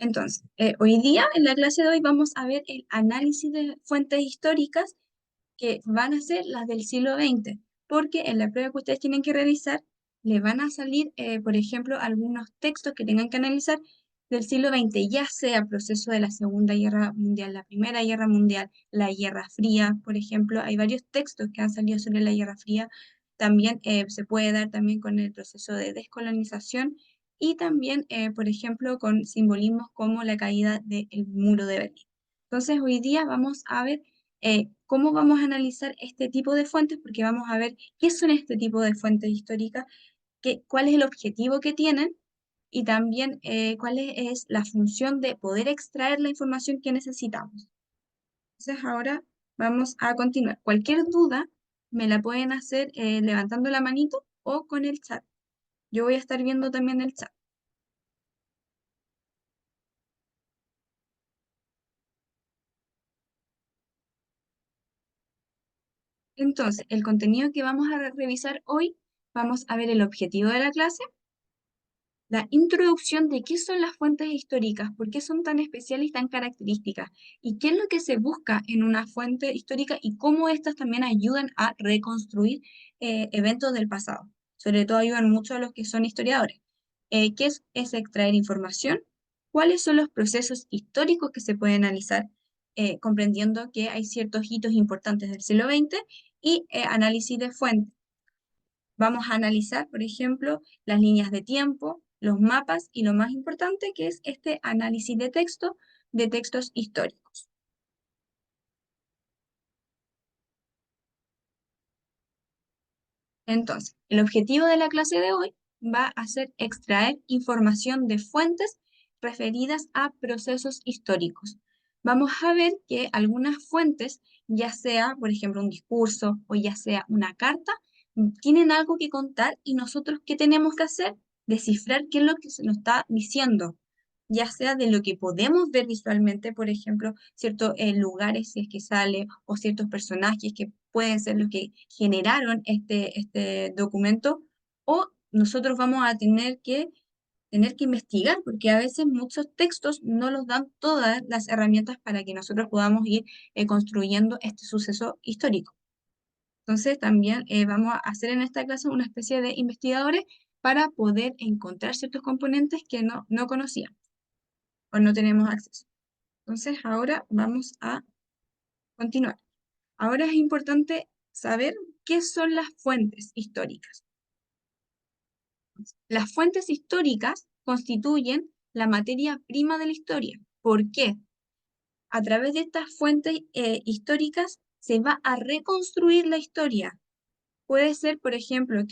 Entonces, hoy día, en la clase de hoy, vamos a ver el análisis de fuentes históricas que van a ser las del siglo XX, porque en la prueba que ustedes tienen que realizar, le van a salir, por ejemplo, algunos textos que tengan que analizar del siglo XX, ya sea proceso de la Segunda Guerra Mundial, la Primera Guerra Mundial, la Guerra Fría, por ejemplo. Hay varios textos que han salido sobre la Guerra Fría. También se puede dar también con el proceso de descolonización y también, por ejemplo, con simbolismos como la caída del muro de Berlín. Entonces, hoy día vamos a ver cómo vamos a analizar este tipo de fuentes, porque vamos a ver qué son este tipo de fuentes históricas, cuál es el objetivo que tienen y también cuál es la función de poder extraer la información que necesitamos. Entonces, ahora vamos a continuar. Cualquier duda me la pueden hacer levantando la manito o con el chat. Yo voy a estar viendo también el chat. Entonces, el contenido que vamos a revisar hoy, vamos a ver el objetivo de la clase, la introducción de qué son las fuentes históricas, por qué son tan especiales y tan características, y qué es lo que se busca en una fuente histórica y cómo estas también ayudan a reconstruir eventos del pasado. Sobre todo ayudan mucho a los que son historiadores. ¿Qué es extraer información? ¿Cuáles son los procesos históricos que se pueden analizar? Comprendiendo que hay ciertos hitos importantes del siglo XX y análisis de fuentes. Vamos a analizar, por ejemplo, las líneas de tiempo, los mapas y lo más importante que es este análisis de texto, de textos históricos. Entonces, el objetivo de la clase de hoy va a ser extraer información de fuentes referidas a procesos históricos. Vamos a ver que algunas fuentes, ya sea, por ejemplo, un discurso o ya sea una carta, tienen algo que contar y nosotros, ¿qué tenemos que hacer? Descifrar qué es lo que se nos está diciendo, ya sea de lo que podemos ver visualmente, por ejemplo, ciertos lugares, si es que sale, o ciertos personajes que pueden ser los que generaron este documento, o nosotros vamos a tener que investigar, porque a veces muchos textos no nos dan todas las herramientas para que nosotros podamos ir construyendo este suceso histórico. Entonces, también vamos a hacer en esta clase una especie de investigadores para poder encontrar ciertos componentes que no conocíamos o no tenemos acceso. Entonces, ahora vamos a continuar. Ahora es importante saber qué son las fuentes históricas. Las fuentes históricas constituyen la materia prima de la historia. ¿Por qué? A través de estas fuentes históricas se va a reconstruir la historia. Puede ser, por ejemplo,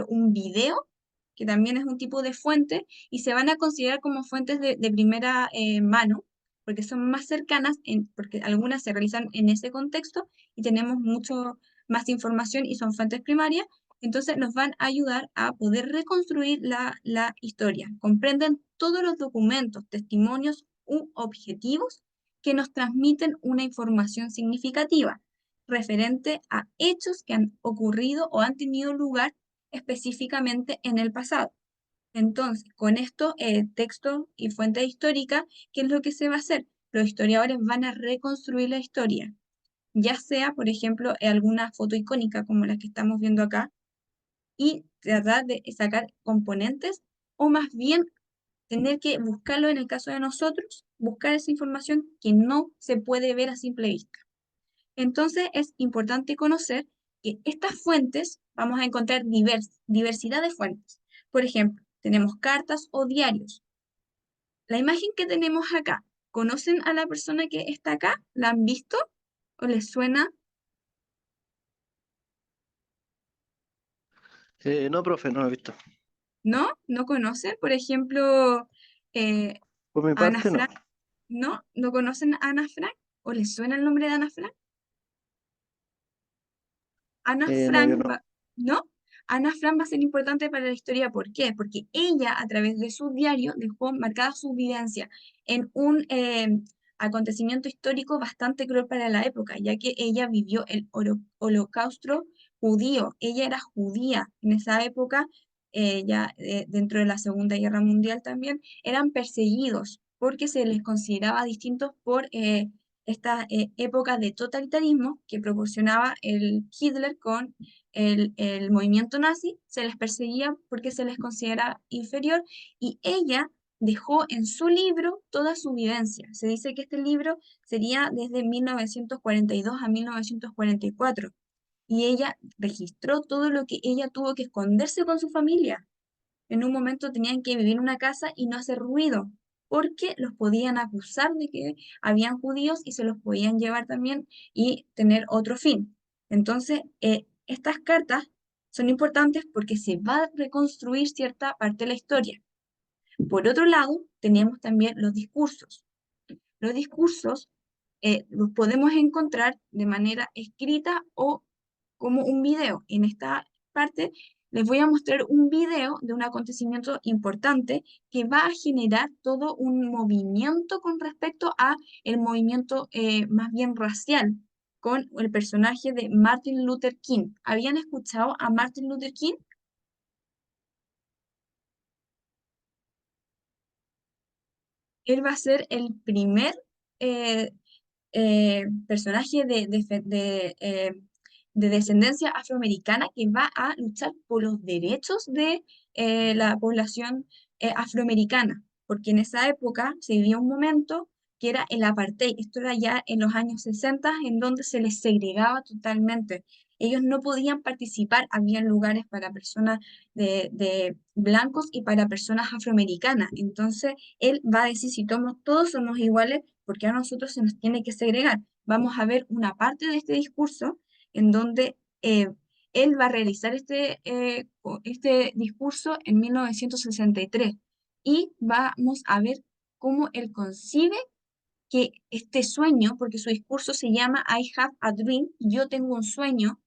un video, que también es un tipo de fuente, y se van a considerar como fuentes de primera mano, porque son más cercanas, porque algunas se realizan en ese contexto y tenemos mucho más información y son fuentes primarias, entonces nos van a ayudar a poder reconstruir la historia. Comprenden todos los documentos, testimonios u objetivos que nos transmiten una información significativa referente a hechos que han ocurrido o han tenido lugar específicamente en el pasado. Entonces, con esto, texto y fuente histórica, ¿qué es lo que se va a hacer? Los historiadores van a reconstruir la historia, ya sea, por ejemplo, alguna foto icónica como la que estamos viendo acá, y tratar de sacar componentes, o más bien tener que buscarlo en el caso de nosotros, buscar esa información que no se puede ver a simple vista. Entonces es importante conocer que estas fuentes vamos a encontrar diversidad de fuentes. Por ejemplo, tenemos cartas o diarios. La imagen que tenemos acá, ¿conocen a la persona que está acá? ¿La han visto? ¿O les suena? No, profe, no lo he visto. ¿No? ¿No conocen? Por ejemplo, eh, Por mi Ana parte, no. Frank. ¿No? ¿No conocen a Ana Frank? ¿O les suena el nombre de Ana Frank? Ana No, yo Frank no. ¿no? Ana Frank va a ser importante para la historia. ¿Por qué? Porque ella, a través de su diario, dejó marcada su vivencia en un acontecimiento histórico bastante cruel para la época, ya que ella vivió el holocausto judío. Ella era judía en esa época, dentro de la Segunda Guerra Mundial también, eran perseguidos porque se les consideraba distintos por esta época de totalitarismo que proporcionaba el Hitler con el movimiento nazi, se les perseguía porque se les consideraba inferior y ella dejó en su libro toda su vivencia. Se dice que este libro sería desde 1942 a 1944 y ella registró todo lo que ella tuvo que esconderse con su familia. En un momento tenían que vivir en una casa y no hacer ruido, porque los podían acusar de que habían judíos y se los podían llevar también y tener otro fin. Entonces, estas cartas son importantes porque se va a reconstruir cierta parte de la historia. Por otro lado, tenemos también los discursos. Los discursos los podemos encontrar de manera escrita o como un video. En esta parte les voy a mostrar un video de un acontecimiento importante que va a generar todo un movimiento con respecto a el movimiento más bien racial con el personaje de Martin Luther King. ¿Habían escuchado a Martin Luther King? Él va a ser el primer eh, personaje de descendencia afroamericana que va a luchar por los derechos de la población afroamericana, porque en esa época se vivía un momento que era el apartheid, esto era ya en los años 60, en donde se les segregaba totalmente. Ellos no podían participar, había lugares para personas de blancos y para personas afroamericanas. Entonces, él va a decir si todos somos iguales, porque a nosotros se nos tiene que segregar. Vamos a ver una parte de este discurso en donde él va a realizar este discurso en 1963 y vamos a ver cómo él concibe que este sueño, porque su discurso se llama I have a dream, yo tengo un sueño,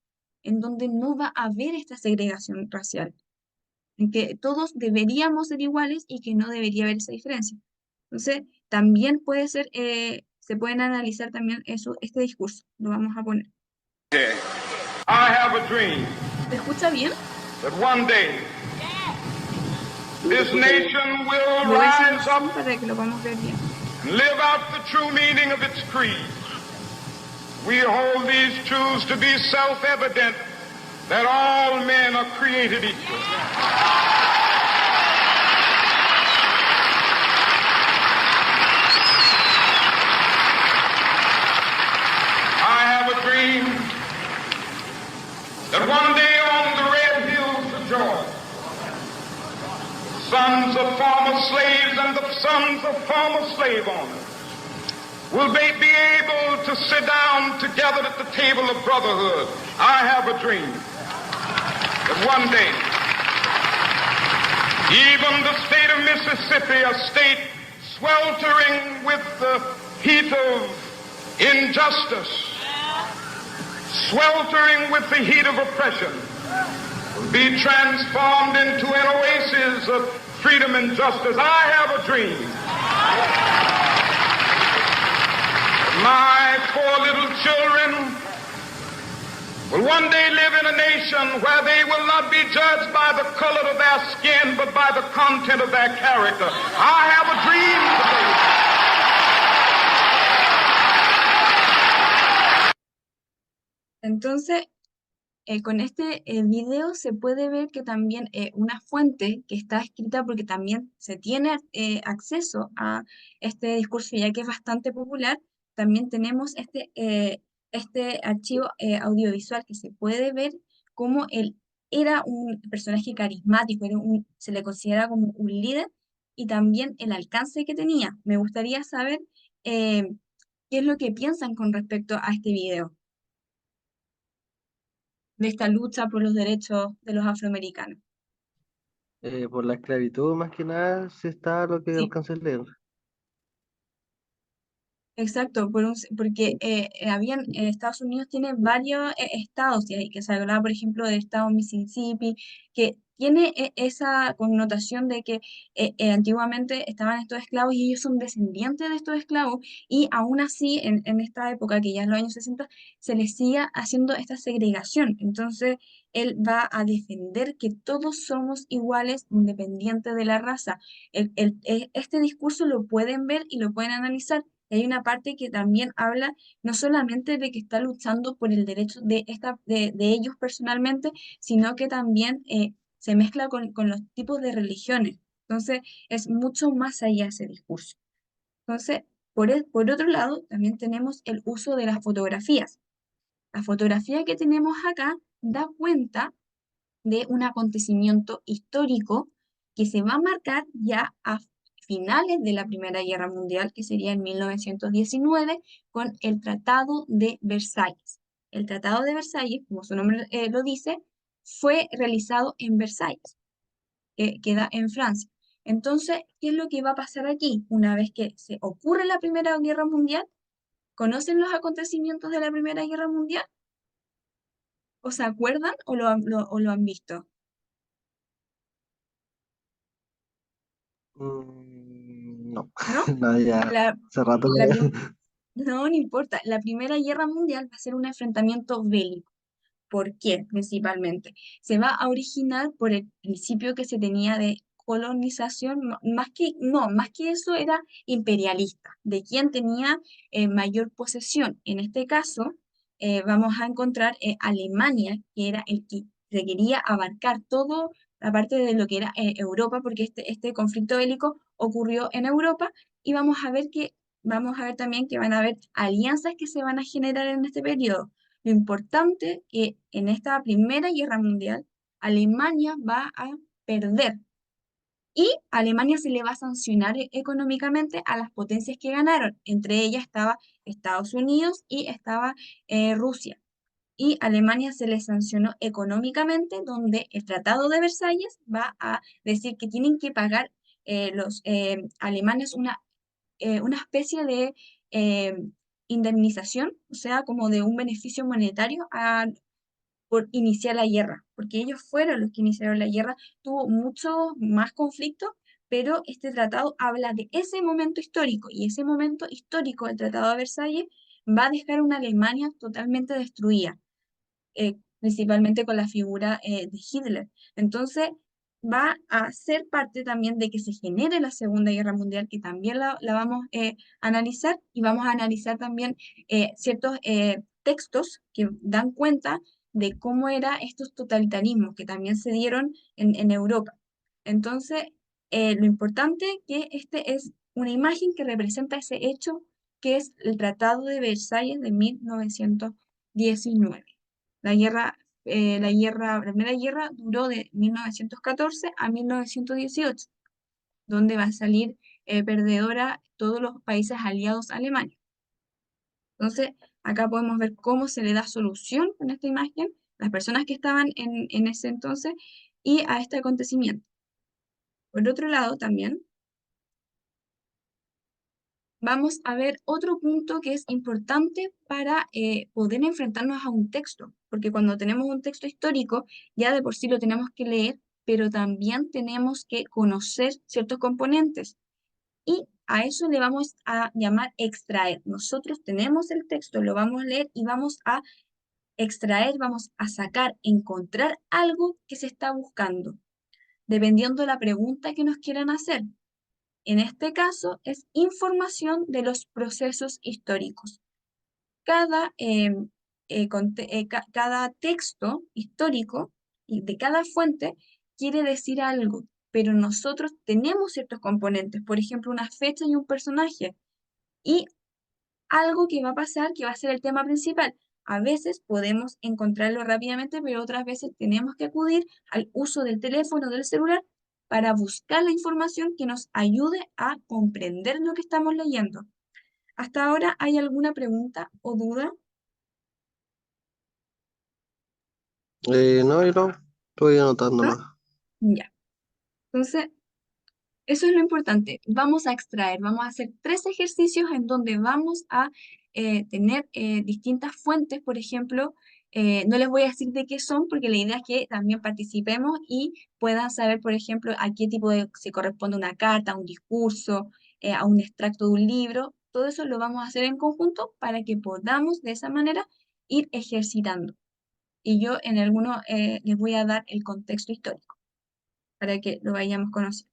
en donde no va a haber esta segregación racial, en que todos deberíamos ser iguales y que no debería haber esa diferencia. Entonces, también puede ser, se pueden analizar también este discurso. Lo vamos a poner. I have a dream ¿Se escucha bien? that one day this nation will Lo voy a hacer rise zoom up para que lo podamos ver bien. and live out the true meaning of its creed. We hold these truths to be self-evident that all men are created equal. I have a dream that one day on the red hills of Georgia, sons of former slaves and the sons of former slave owners will be able to sit down together at the table of brotherhood. I have a dream that one day, even the state of Mississippi, a state sweltering with the heat of injustice, sweltering with the heat of oppression, will be transformed into an oasis of freedom and justice. I have a dream. My four little children will one day live in a nation where they will not be judged by the color of their skin, but by the content of their character. I have a dream today. Entonces, con este video se puede ver que también una fuente que está escrita porque también se tiene acceso a este discurso ya que es bastante popular, también tenemos este archivo audiovisual que se puede ver como él era un personaje carismático, se le considera como un líder y también el alcance que tenía. Me gustaría saber qué es lo que piensan con respecto a este video de esta lucha por los derechos de los afroamericanos. Por la esclavitud, más que nada, sí está lo que Sí, alcancé a leer. exacto, porque Estados Unidos tiene varios estados, y que se hablaba, por ejemplo, del estado Mississippi, que tiene esa connotación de que antiguamente estaban estos esclavos y ellos son descendientes de estos esclavos y aún así en esta época, que ya es los años 60 se les sigue haciendo esta segregación. Entonces, él va a defender que todos somos iguales independiente de la raza. Este discurso lo pueden ver y lo pueden analizar. Y hay una parte que también habla no solamente de que está luchando por el derecho de ellos personalmente, sino que también se mezcla con los tipos de religiones. Entonces, es mucho más allá ese discurso. Entonces, por otro lado, también tenemos el uso de las fotografías. La fotografía que tenemos acá da cuenta de un acontecimiento histórico que se va a marcar ya a finales de la Primera Guerra Mundial, que sería en 1919, con el Tratado de Versalles. El Tratado de Versalles, como su nombre lo dice, fue realizado en Versalles, que queda en Francia. Entonces, ¿qué es lo que va a pasar aquí? Una vez que se ocurre la Primera Guerra Mundial, ¿conocen los acontecimientos de la Primera Guerra Mundial? ¿O se acuerdan o lo han visto? No, ¿No? no, ya La, hace rato la que... prim- no, no importa. La Primera Guerra Mundial va a ser un enfrentamiento bélico. ¿Por qué? Principalmente. Se va a originar por el principio que se tenía de colonización, más que eso era imperialista, de quién tenía mayor posesión. En este caso, vamos a encontrar Alemania, que era el que se quería abarcar todo la parte de lo que era Europa, porque este conflicto bélico ocurrió en Europa, y vamos a ver también que van a haber alianzas que se van a generar en este periodo. Lo importante que en esta Primera Guerra Mundial, Alemania va a perder y Alemania se le va a sancionar económicamente a las potencias que ganaron. Entre ellas estaba Estados Unidos y estaba Rusia. Y Alemania se le sancionó económicamente, donde el Tratado de Versalles va a decir que tienen que pagar los alemanes una especie de eh, indemnización, o sea, como de un beneficio monetario por iniciar la guerra, porque ellos fueron los que iniciaron la guerra, tuvo mucho más conflicto, pero este tratado habla de ese momento histórico, y ese momento histórico del Tratado de Versalles va a dejar una Alemania totalmente destruida, principalmente con la figura de Hitler. Entonces, va a ser parte también de que se genere la Segunda Guerra Mundial, que también la vamos a analizar, y vamos a analizar también ciertos textos que dan cuenta de cómo eran estos totalitarismos que también se dieron en Europa. Entonces, lo importante que este es una imagen que representa ese hecho que es el Tratado de Versalles de 1919. La Primera Guerra duró de 1914 a 1918, donde va a salir perdedora todos los países aliados a Alemania. Entonces, acá podemos ver cómo se le da solución con esta imagen, las personas que estaban en ese entonces y a este acontecimiento. Por otro lado, también vamos a ver otro punto que es importante para poder enfrentarnos a un texto, porque cuando tenemos un texto histórico, ya de por sí lo tenemos que leer, pero también tenemos que conocer ciertos componentes. Y a eso le vamos a llamar extraer. Nosotros tenemos el texto, lo vamos a leer y vamos a extraer, vamos a sacar, encontrar algo que se está buscando, dependiendo de la pregunta que nos quieran hacer. En este caso, es información de los procesos históricos. Cada texto histórico y de cada fuente quiere decir algo, pero nosotros tenemos ciertos componentes, por ejemplo, una fecha y un personaje, y algo que va a pasar, que va a ser el tema principal. A veces podemos encontrarlo rápidamente, pero otras veces tenemos que acudir al uso del teléfono, del celular, para buscar la información que nos ayude a comprender lo que estamos leyendo. ¿Hasta ahora hay alguna pregunta o duda? No, yo no, estoy anotando ¿No? más. Ya. Entonces, eso es lo importante. Vamos a extraer, vamos a hacer 3 ejercicios en donde vamos a tener distintas fuentes, por ejemplo, No les voy a decir de qué son porque la idea es que también participemos y puedan saber, por ejemplo, a qué tipo de, si corresponde una carta, un discurso, a un extracto de un libro. Todo eso lo vamos a hacer en conjunto para que podamos de esa manera ir ejercitando. Y yo en alguno les voy a dar el contexto histórico para que lo vayamos conociendo.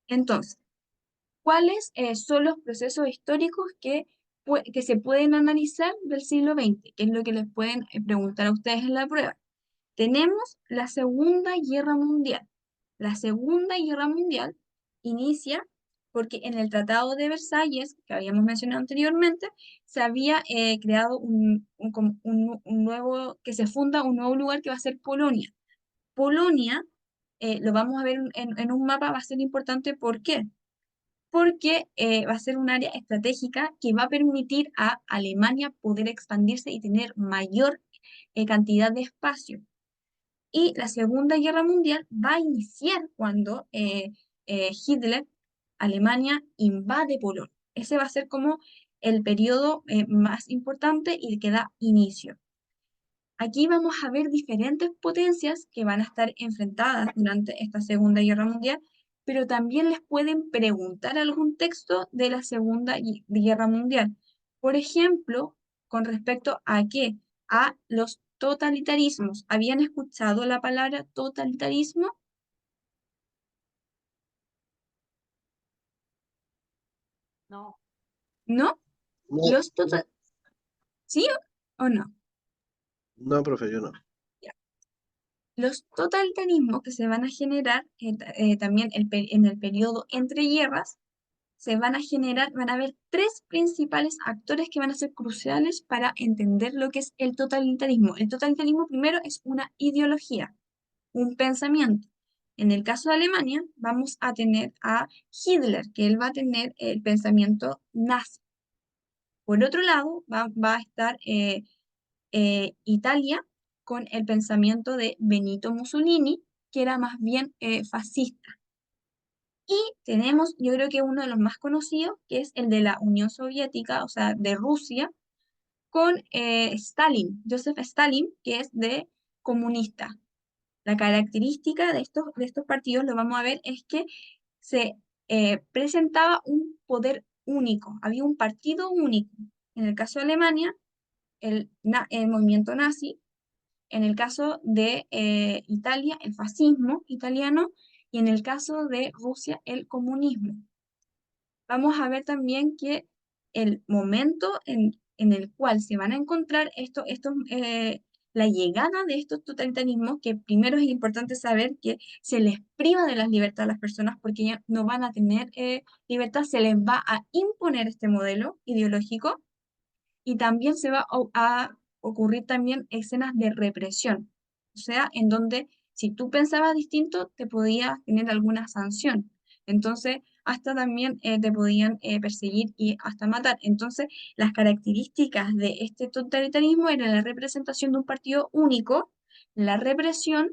Entonces, ¿cuáles son los procesos históricos que se pueden analizar del siglo XX? ¿Qué es lo que les pueden preguntar a ustedes en la prueba? Tenemos la Segunda Guerra Mundial. La Segunda Guerra Mundial inicia porque en el Tratado de Versalles, que habíamos mencionado anteriormente, se había creado un nuevo, que se funda un nuevo lugar que va a ser Polonia. Polonia, lo vamos a ver en un mapa, va a ser importante. ¿Por qué? Porque va a ser un área estratégica que va a permitir a Alemania poder expandirse y tener mayor cantidad de espacio. Y la Segunda Guerra Mundial va a iniciar cuando Hitler, Alemania, invade Polonia. Ese va a ser como el periodo más importante y que da inicio. Aquí vamos a ver diferentes potencias que van a estar enfrentadas durante esta Segunda Guerra Mundial, pero también les pueden preguntar algún texto de la Segunda Guerra Mundial. Por ejemplo, con respecto a qué? A los totalitarismos. ¿Habían escuchado la palabra totalitarismo? No. ¿No? No, Los tota- ¿Sí o no? no, profe, yo no. Ya. Los totalitarismos que se van a generar también en el periodo entre guerras se van a generar, van a haber tres principales actores que van a ser cruciales para entender lo que es el totalitarismo. El totalitarismo primero es una ideología, un pensamiento. En el caso de Alemania, vamos a tener a Hitler, que él va a tener el pensamiento nazi. Por otro lado, va a estar Italia con el pensamiento de Benito Mussolini, que era más bien fascista. Y tenemos, yo creo que uno de los más conocidos, que es el de la Unión Soviética, o sea, de Rusia, con Stalin, Joseph Stalin, que es de comunista. La característica de estos partidos, lo vamos a ver, es que se presentaba un poder único, había un partido único. En el caso de Alemania, el movimiento nazi; en el caso de Italia, el fascismo italiano; y en el caso de Rusia, el comunismo. Vamos a ver también que el momento en el cual se van a encontrar la llegada de estos totalitarismos, que primero es importante saber que se les priva de las libertades a las personas porque ya no van a tener libertad, se les va a imponer este modelo ideológico, y también se va a ocurrir también escenas de represión, o sea, en donde si tú pensabas distinto, te podía tener alguna sanción. Entonces, hasta también te podían perseguir y hasta matar. Entonces, las características de este totalitarismo eran la representación de un partido único, la represión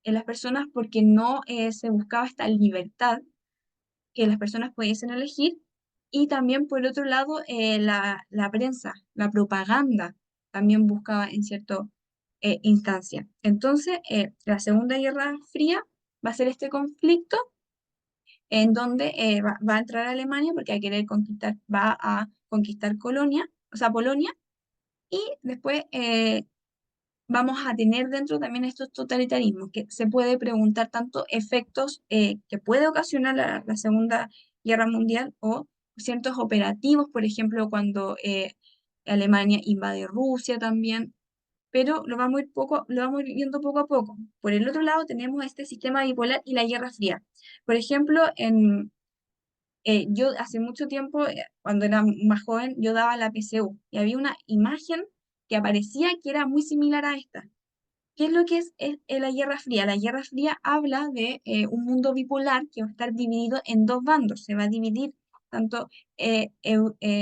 en las personas porque no se buscaba esta libertad que las personas pudiesen elegir, y también por otro lado la prensa, la propaganda también buscaba en cierta instancia. Entonces, la Segunda Guerra Fría va a ser este conflicto en donde va a entrar Alemania porque va a conquistar Colonia, o sea, Polonia, y después vamos a tener dentro también estos totalitarismos, que se puede preguntar tanto efectos que puede ocasionar la Segunda Guerra Mundial o ciertos operativos, por ejemplo, cuando Alemania invade Rusia también, pero lo vamos a ir viendo poco a poco. Por el otro lado tenemos este sistema bipolar y la Guerra Fría. Por ejemplo, yo hace mucho tiempo, cuando era más joven, yo daba la PSU y había una imagen que aparecía que era muy similar a esta. ¿Qué es lo que es la Guerra Fría? La Guerra Fría habla de un mundo bipolar que va a estar dividido en dos bandos. Se va a dividir tanto,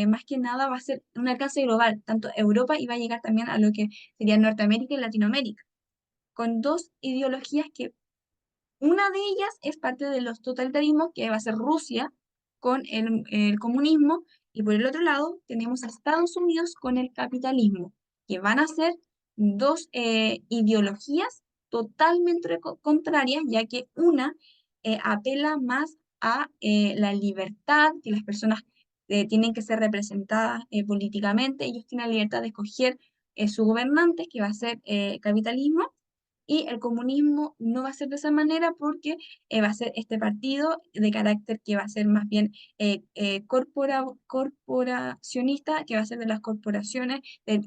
más que nada va a ser un alcance global, tanto Europa, y va a llegar también a lo que sería Norteamérica y Latinoamérica, con dos ideologías que una de ellas es parte de los totalitarismos, que va a ser Rusia con el comunismo, y por el otro lado tenemos a Estados Unidos con el capitalismo. que van a ser dos ideologías totalmente contrarias, ya que una apela más a la libertad, que las personas tienen que ser representadas políticamente, ellos tienen la libertad de escoger su gobernante, que va a ser capitalismo, y el comunismo no va a ser de esa manera porque va a ser este partido de carácter que va a ser más bien corporacionista, que va a ser de las corporaciones,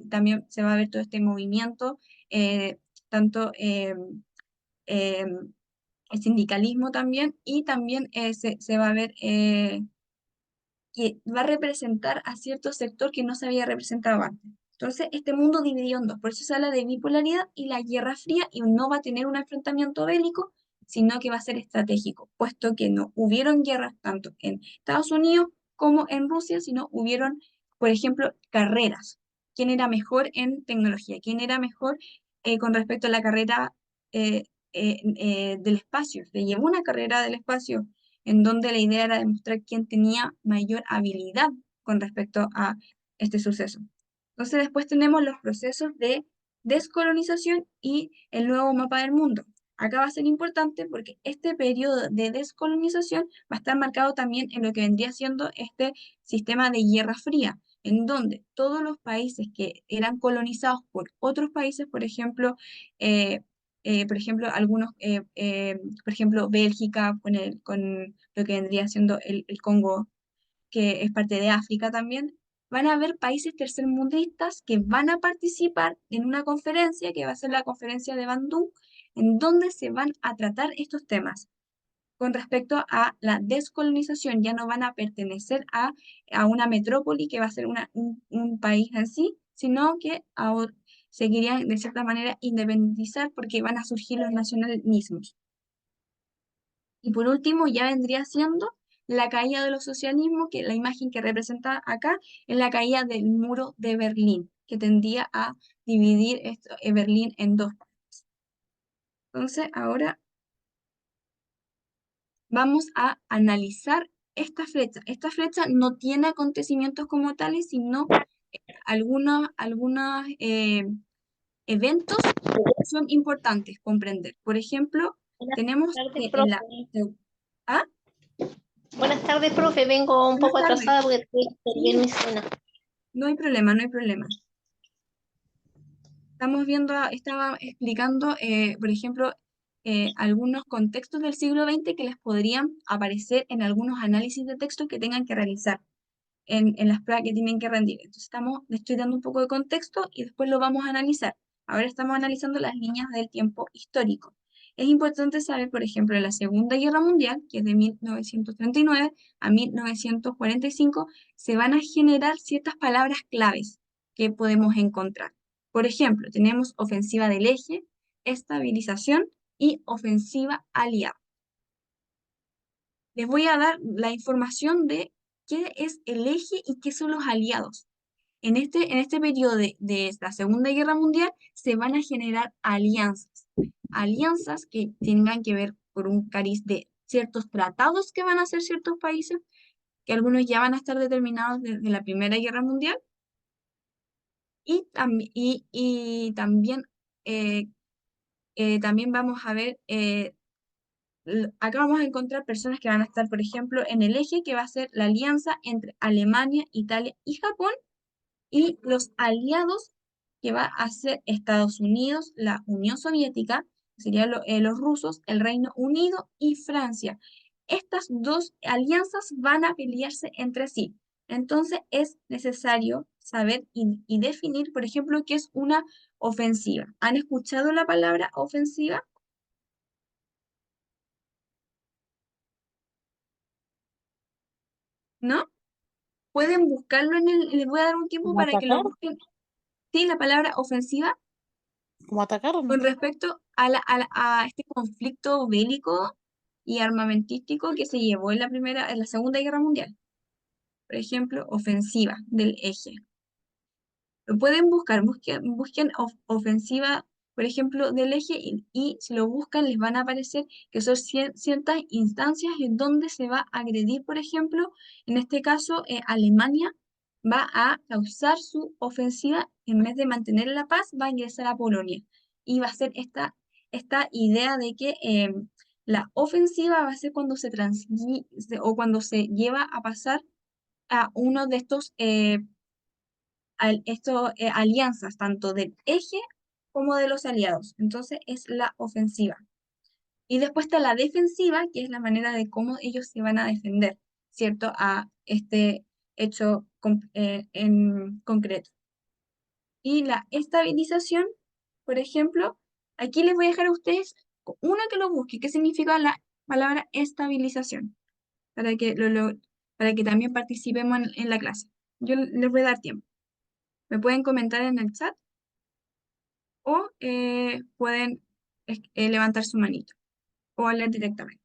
también se va a ver todo este movimiento, tanto eh, el sindicalismo también, y también se va a ver que va a representar a cierto sector que no se había representado antes. Entonces, este mundo dividió en dos, por eso se habla de bipolaridad y la Guerra Fría, y no va a tener un enfrentamiento bélico, sino que va a ser estratégico, puesto que no hubieron guerras tanto en Estados Unidos como en Rusia, sino hubieron, por ejemplo, carreras. ¿Quién era mejor en tecnología? ¿Quién era mejor con respecto a la carrera del espacio? Se llevó una carrera del espacio en donde la idea era demostrar quién tenía mayor habilidad con respecto a este suceso. Entonces después tenemos los procesos de descolonización y el nuevo mapa del mundo. Acá va a ser importante porque este periodo de descolonización va a estar marcado también en lo que vendría siendo este sistema de Guerra Fría, en donde todos los países que eran colonizados por otros países, por ejemplo, algunos, por ejemplo, Bélgica con lo que vendría siendo el Congo, que es parte de África también, van a haber países tercermundistas que van a participar en una conferencia, que va a ser la conferencia de Bandung, en donde se van a tratar estos temas. Con respecto a la descolonización, ya no van a pertenecer a una metrópoli que va a ser un país en sí, sino que se querían de cierta manera independizar porque van a surgir los nacionalismos. Y por último, ya vendría siendo la caída de los socialismos, que la imagen que representa acá es la caída del muro de Berlín, que tendía a dividir Berlín en dos partes. Entonces, ahora vamos a analizar esta flecha. Esta flecha no tiene acontecimientos como tales, sino algunos eventos que son importantes comprender. Por ejemplo, Buenas tenemos tardes, que en la... profe. ¿Ah? Buenas tardes, profe. Vengo un Buenas poco tardes. atrasada porque tengo que servir Sí, mi cena. no hay problema, no hay problema. Estaba explicando, por ejemplo, algunos contextos del siglo XX que les podrían aparecer en algunos análisis de texto que tengan que realizar en las pruebas que tienen que rendir. Entonces, le estoy dando un poco de contexto y después lo vamos a analizar. Ahora estamos analizando las líneas del tiempo histórico. Es importante saber, por ejemplo, en la Segunda Guerra Mundial, que es de 1939 a 1945, se van a generar ciertas palabras claves que podemos encontrar. Por ejemplo, tenemos ofensiva del eje, estabilización y ofensiva aliada. Les voy a dar la información de qué es el eje y qué son los aliados. En este periodo de la Segunda Guerra Mundial se van a generar alianzas. Alianzas que tengan que ver por un cariz de ciertos tratados que van a hacer ciertos países, que algunos ya van a estar determinados desde la Primera Guerra Mundial, y también, eh, también vamos a ver acá vamos a encontrar personas que van a estar, por ejemplo, en el eje que va a ser la alianza entre Alemania, Italia y Japón, y los aliados que va a ser Estados Unidos, la Unión Soviética, que serían los rusos, el Reino Unido y Francia. Estas dos alianzas van a pelearse entre sí. Entonces es necesario saber y definir, por ejemplo, qué es una ofensiva. ¿Han escuchado la palabra ofensiva? ¿No? Pueden buscarlo les voy a dar un tiempo ¿Como para que lo atacar? busquen. Sí, la palabra ofensiva ¿Como atacar o no? con respecto a este conflicto bélico y armamentístico que se llevó en la Segunda Guerra Mundial. Por ejemplo, ofensiva del eje. Lo pueden buscar, busquen ofensiva, por ejemplo, del eje, y si lo buscan les van a aparecer que son ciertas instancias en donde se va a agredir, por ejemplo, en este caso, Alemania va a causar su ofensiva, en vez de mantener la paz, va a ingresar a Polonia. Y va a ser esta idea de que la ofensiva va a ser cuando o cuando se lleva a pasar a uno de estos, alianzas, tanto del eje como de los aliados. Entonces es la ofensiva. Y después está la defensiva, que es la manera de cómo ellos se van a defender, ¿cierto? A este hecho en concreto. Y la estabilización, por ejemplo, aquí les voy a dejar a ustedes una que lo busque, qué significa la palabra estabilización, para que también participemos en la clase. Yo les voy a dar tiempo. Me pueden comentar en el chat o pueden levantar su manito o hablar directamente.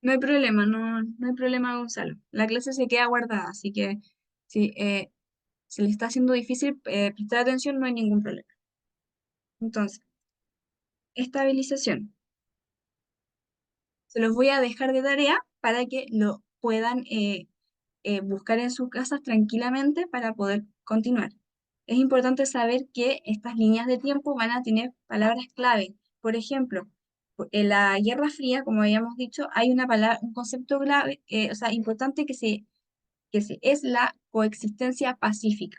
No hay problema, no hay problema, Gonzalo. La clase se queda guardada, así que si se le está haciendo difícil prestar atención, no hay ningún problema. Entonces, estabilización. Se los voy a dejar de tarea para que lo puedan buscar en sus casas tranquilamente para poder continuar. Es importante saber que estas líneas de tiempo van a tener palabras clave. Por ejemplo, en la Guerra Fría, como habíamos dicho, hay una palabra, un concepto clave, o sea, importante es la coexistencia pacífica.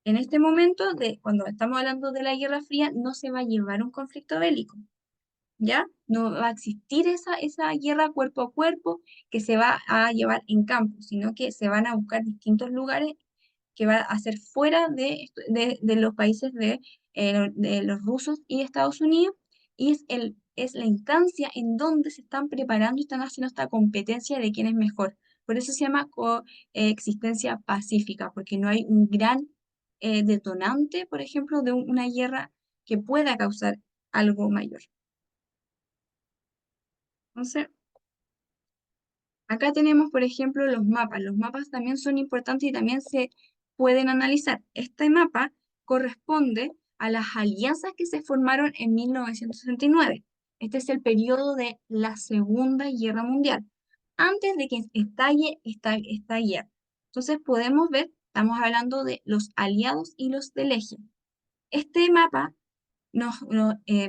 En este momento, cuando estamos hablando de la Guerra Fría, no se va a llevar un conflicto bélico, ¿ya? No va a existir esa guerra cuerpo a cuerpo que se va a llevar en campo, sino que se van a buscar distintos lugares que va a ser fuera de los países de los rusos y Estados Unidos, y es la instancia en donde se están preparando y están haciendo esta competencia de quién es mejor. Por eso se llama coexistencia pacífica, porque no hay un gran detonante, por ejemplo, de una guerra que pueda causar algo mayor. Entonces, acá tenemos, por ejemplo, los mapas. Los mapas también son importantes y también se pueden analizar. Este mapa corresponde a las alianzas que se formaron en 1969. Este es el periodo de la Segunda Guerra Mundial, antes de que estalle esta guerra. Entonces podemos ver, estamos hablando de los aliados y los del eje. Este mapa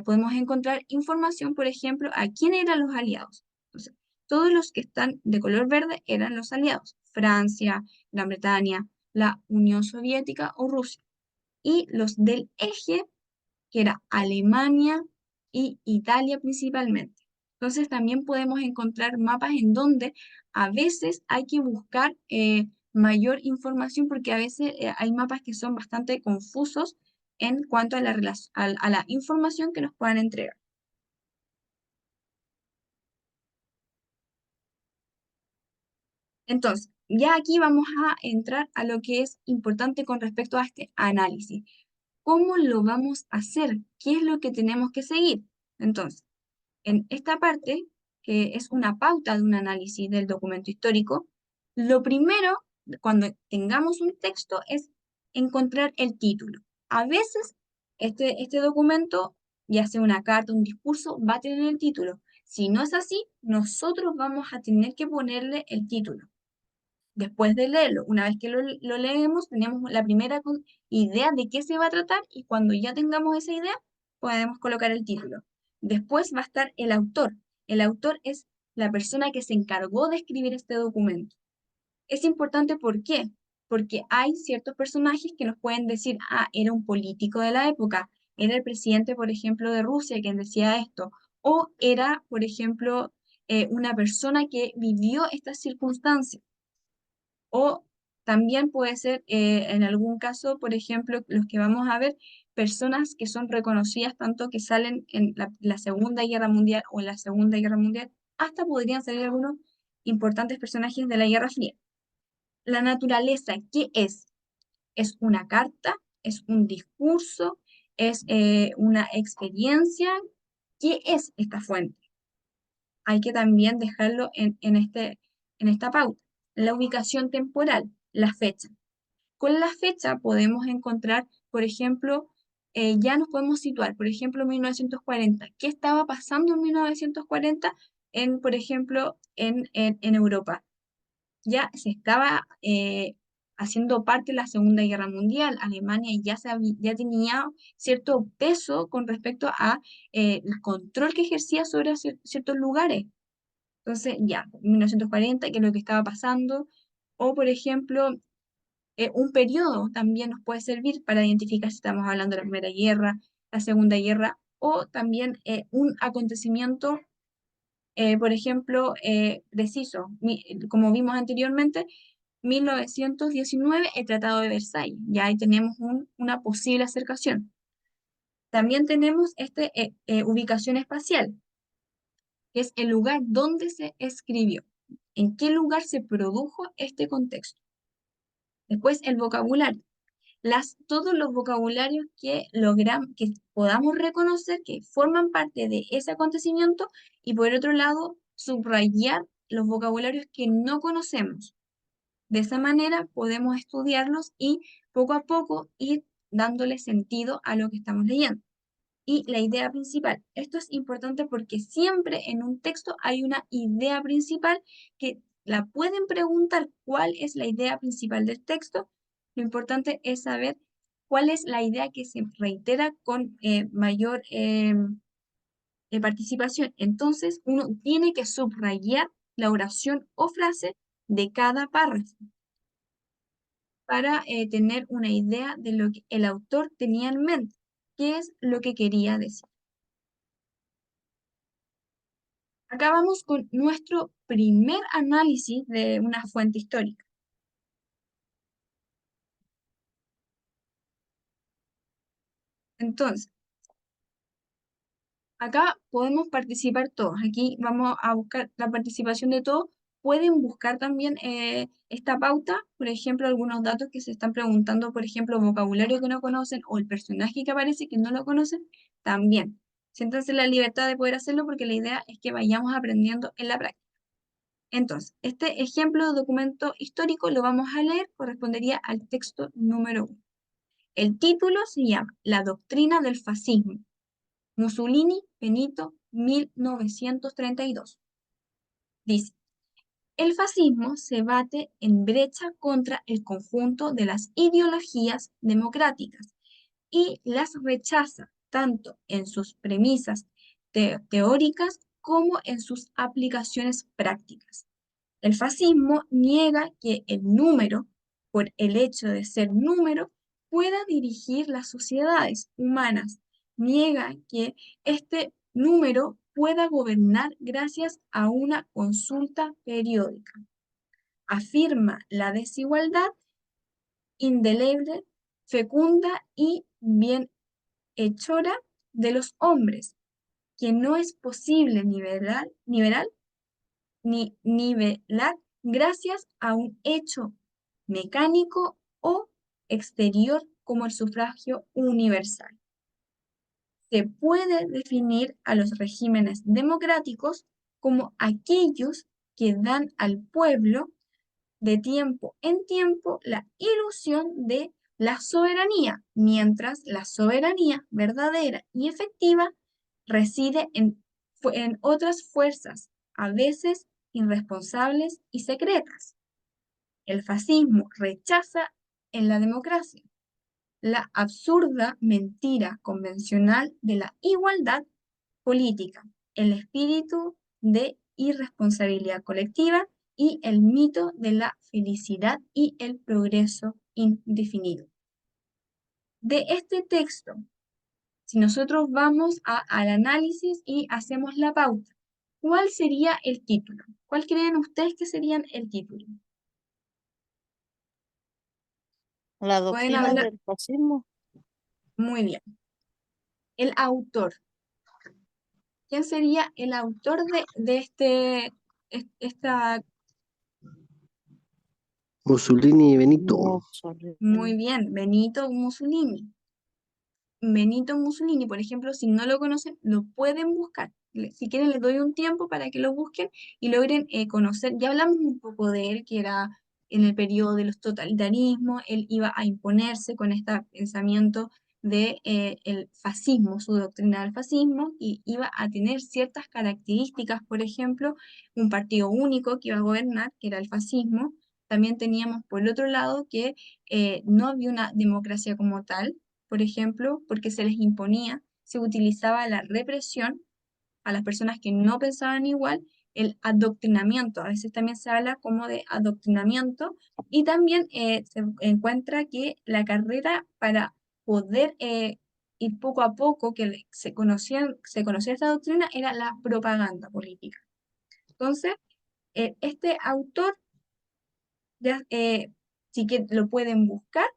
podemos encontrar información, por ejemplo, a quién eran los aliados. Entonces, todos los que están de color verde eran los aliados: Francia, Gran Bretaña, la Unión Soviética o Rusia. Y los del eje, que era Alemania y Italia principalmente. Entonces, también podemos encontrar mapas en donde a veces hay que buscar mayor información, porque a veces hay mapas que son bastante confusos en cuanto a a la información que nos puedan entregar. Entonces, ya aquí vamos a entrar a lo que es importante con respecto a este análisis. ¿Cómo lo vamos a hacer? ¿Qué es lo que tenemos que seguir? Entonces, en esta parte, que es una pauta de un análisis del documento histórico, lo primero, cuando tengamos un texto, es encontrar el título. A veces, este documento, ya sea una carta, un discurso, va a tener el título. Si no es así, nosotros vamos a tener que ponerle el título. Después de leerlo, una vez que lo leemos, tenemos la primera idea de qué se va a tratar, y cuando ya tengamos esa idea, podemos colocar el título. Después va a estar el autor. El autor es la persona que se encargó de escribir este documento. Es importante, ¿por qué? Porque hay ciertos personajes que nos pueden decir: ah, era un político de la época, era el presidente, por ejemplo, de Rusia quien decía esto, o era, por ejemplo, una persona que vivió estas circunstancias. O también puede ser, en algún caso, por ejemplo, los que vamos a ver, personas que son reconocidas, tanto que salen en la Segunda Guerra Mundial o en la Segunda Guerra Mundial, hasta podrían salir algunos importantes personajes de la Guerra Fría. La naturaleza, ¿qué es? ¿Es una carta? ¿Es un discurso? es una experiencia. ¿Qué es esta fuente? Hay que también dejarlo en esta pauta. La ubicación temporal, la fecha. Con la fecha podemos encontrar, por ejemplo, ya nos podemos situar, por ejemplo, 1940. ¿Qué estaba pasando en 1940 por ejemplo, en Europa? Ya se estaba haciendo parte de la Segunda Guerra Mundial. Alemania ya tenía cierto peso con respecto a el control que ejercía sobre ciertos lugares. Entonces, ya, 1940, ¿qué es lo que estaba pasando? O, por ejemplo, un periodo también nos puede servir para identificar si estamos hablando de la Primera Guerra, la Segunda Guerra, o también un acontecimiento, por ejemplo, preciso. Como vimos anteriormente, 1919, el Tratado de Versalles. Ya ahí tenemos una posible acercación. También tenemos ubicación espacial, que es el lugar donde se escribió, en qué lugar se produjo este contexto. Después, el vocabulario. Todos los vocabularios que podamos reconocer que forman parte de ese acontecimiento, y por otro lado, subrayar los vocabularios que no conocemos. De esa manera podemos estudiarlos y poco a poco ir dándole sentido a lo que estamos leyendo. Y la idea principal. Esto es importante porque siempre en un texto hay una idea principal que la pueden preguntar cuál es la idea principal del texto. Lo importante es saber cuál es la idea que se reitera con mayor participación. Entonces, uno tiene que subrayar la oración o frase de cada párrafo para tener una idea de lo que el autor tenía en mente, qué es lo que quería decir. Acá vamos con nuestro primer análisis de una fuente histórica. Entonces, acá podemos participar todos. Aquí vamos a buscar la participación de todos. Pueden buscar también esta pauta, por ejemplo, algunos datos que se están preguntando, por ejemplo, vocabulario que no conocen o el personaje que aparece que no lo conocen, también. Siéntanse la libertad de poder hacerlo porque la idea es que vayamos aprendiendo en la práctica. Entonces, este ejemplo de documento histórico lo vamos a leer, correspondería al texto número 1. El título se llama La doctrina del fascismo. Mussolini, Benito, 1932. Dice, el fascismo se bate en brecha contra el conjunto de las ideologías democráticas y las rechaza tanto en sus premisas teóricas como en sus aplicaciones prácticas. El fascismo niega que el número, por el hecho de ser número, pueda dirigir las sociedades humanas. Niega que este número pueda gobernar gracias a una consulta periódica. Afirma la desigualdad indeleble, fecunda y bienhechora de los hombres, que no es posible nivelar gracias a un hecho mecánico o exterior como el sufragio universal. Se puede definir a los regímenes democráticos como aquellos que dan al pueblo de tiempo en tiempo la ilusión de la soberanía, mientras la soberanía verdadera y efectiva reside en otras fuerzas, a veces irresponsables y secretas. El fascismo rechaza en la democracia la absurda mentira convencional de la igualdad política, el espíritu de irresponsabilidad colectiva y el mito de la felicidad y el progreso indefinido. De este texto, si nosotros vamos al análisis y hacemos la pauta, ¿cuál sería el título? ¿Cuál creen ustedes que serían el título? La Pueden doctrina hablar del fascismo. muy bien. El autor. ¿Quién sería el autor de esta? Mussolini y Benito. Mussolini. Muy bien, Benito Mussolini. Benito Mussolini, por ejemplo, si no lo conocen, lo pueden buscar. Si quieren, les doy un tiempo para que lo busquen y logren conocer. Ya hablamos un poco de él, que era en el periodo de los totalitarismos, él iba a imponerse con este pensamiento de el fascismo, su doctrina del fascismo, y iba a tener ciertas características, por ejemplo, un partido único que iba a gobernar, que era el fascismo. También teníamos por el otro lado que no había una democracia como tal, por ejemplo, porque se les imponía, se utilizaba la represión a las personas que no pensaban igual, el adoctrinamiento, a veces también se habla como de adoctrinamiento, y también se encuentra que la carrera para poder ir poco a poco, que se conocía esta doctrina, era la propaganda política. Entonces, este autor, ya, sí que lo pueden buscar,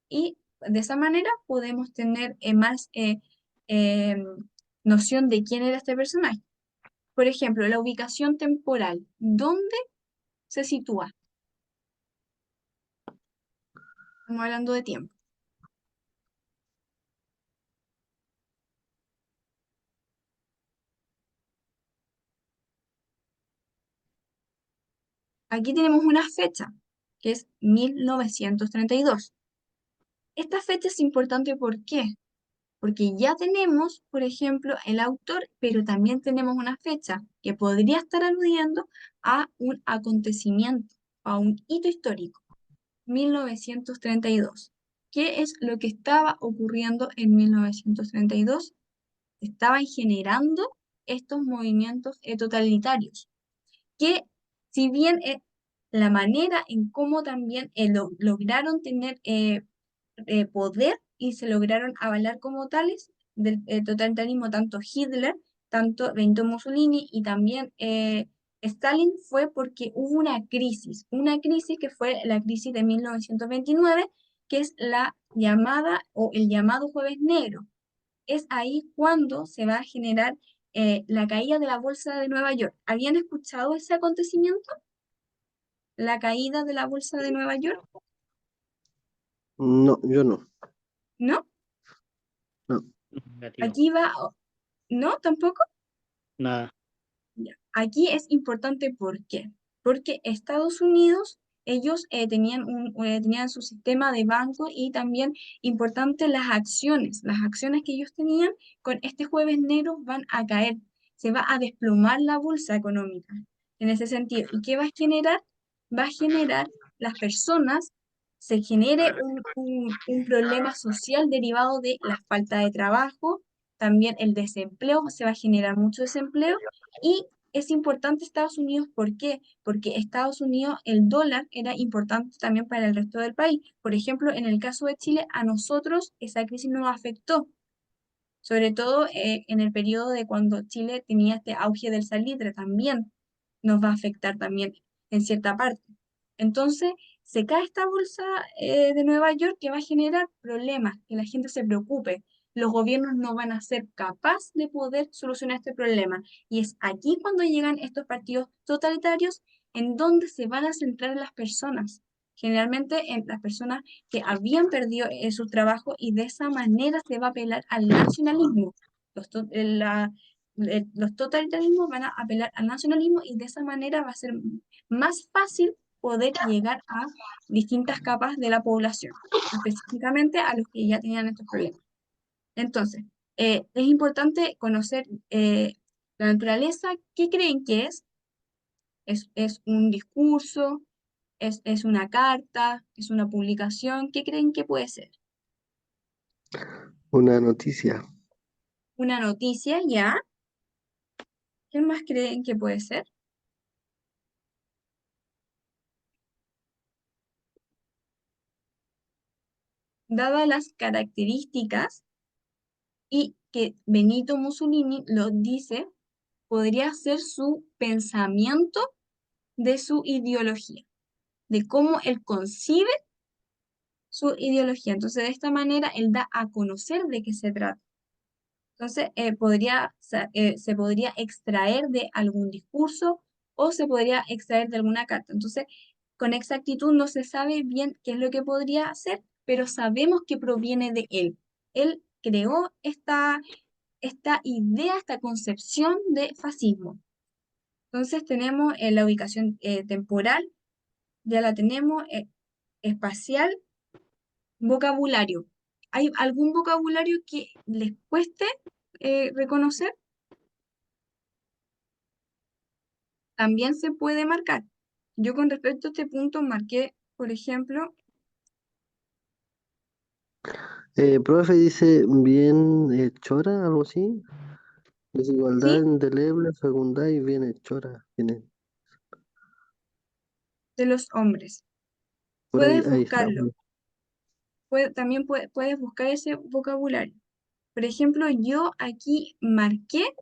y de esa manera podemos tener más eh, noción de quién era este personaje. Por ejemplo, la ubicación temporal. ¿Dónde se sitúa? Estamos hablando de tiempo. Aquí tenemos una fecha, que es 1932. Esta fecha es importante, ¿por qué? Porque ya tenemos, por ejemplo, el autor, pero también tenemos una fecha que podría estar aludiendo a un acontecimiento, a un hito histórico. 1932. ¿Qué es lo que estaba ocurriendo en 1932? Estaban generando estos movimientos totalitarios, que si bien la manera en cómo también lograron tener poder y se lograron avalar como tales del totalitarismo, tanto Hitler, tanto Benito Mussolini y también Stalin, fue porque hubo una crisis que fue la crisis de 1929, que es la llamada o el llamado Jueves Negro. Es ahí cuando se va a generar la caída de la Bolsa de Nueva York. ¿Habían escuchado ese acontecimiento? La caída de la Bolsa de Nueva York, No, yo no. ¿no? No. Negativo. Aquí va, ¿no? ¿Tampoco? Nada. Ya. Aquí es importante, ¿por qué? Porque Estados Unidos, ellos tenían su sistema de banco, y también importante las acciones que ellos tenían con este Jueves Negro van a caer, se va a desplomar la bolsa económica en ese sentido. ¿Y qué va a generar? Va a generar las personas, se genere un problema social derivado de la falta de trabajo, también el desempleo, se va a generar mucho desempleo. Y es importante Estados Unidos, ¿por qué? Porque Estados Unidos, el dólar era importante también para el resto del país. Por ejemplo, en el caso de Chile, a nosotros esa crisis nos afectó, sobre todo en el periodo de cuando Chile tenía este auge del salitre, también nos va a afectar también en cierta parte. Entonces, se cae esta bolsa de Nueva York, que va a generar problemas, que la gente se preocupe. Los gobiernos no van a ser capaces de poder solucionar este problema. Y es aquí cuando llegan estos partidos totalitarios, en donde se van a centrar en las personas, generalmente en las personas que habían perdido su trabajo, y de esa manera se va a apelar al nacionalismo. Los totalitarismos van a apelar al nacionalismo, y de esa manera va a ser más fácil poder llegar a distintas capas de la población, específicamente a los que ya tenían estos problemas. Entonces, es importante conocer la naturaleza. ¿Qué creen que es? ¿Es un discurso? ¿Es una carta? ¿Es una publicación? ¿Qué creen que puede ser? Una noticia. ¿Una noticia ya? ¿Qué más creen que puede ser? Dadas las características y que Benito Mussolini lo dice, podría ser su pensamiento de su ideología, de cómo él concibe su ideología. Entonces, de esta manera, él da a conocer de qué se trata. Entonces, se podría extraer de algún discurso, o se podría extraer de alguna carta. Entonces, con exactitud no se sabe bien qué es lo que podría hacer, pero sabemos que proviene de él. Él creó esta idea, esta concepción de fascismo. Entonces tenemos la ubicación temporal, ya la tenemos, espacial, vocabulario. ¿Hay algún vocabulario que les cueste reconocer? También se puede marcar. Yo con respecto a este punto marqué, por ejemplo, Profe dice bien chora, algo así. Desigualdad ¿sí? indeleble, segunda y bien chora. Viene. De los hombres. Por ahí, Puedes ahí está. buscarlo. También puedes buscar ese vocabulario. Por ejemplo, yo aquí marqué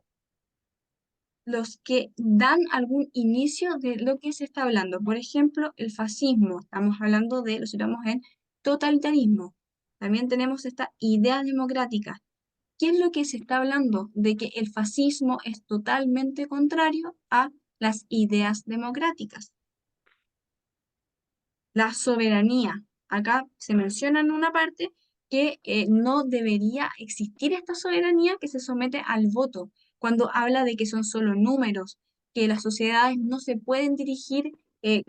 los que dan algún inicio de lo que se está hablando. Por ejemplo, el fascismo. Estamos hablando de, lo citamos en totalitarismo. También tenemos esta idea democrática. ¿Qué es lo que se está hablando? De que el fascismo es totalmente contrario a las ideas democráticas. La soberanía. Acá se menciona en una parte que no debería existir esta soberanía que se somete al voto, cuando habla de que son solo números, que las sociedades no se pueden dirigir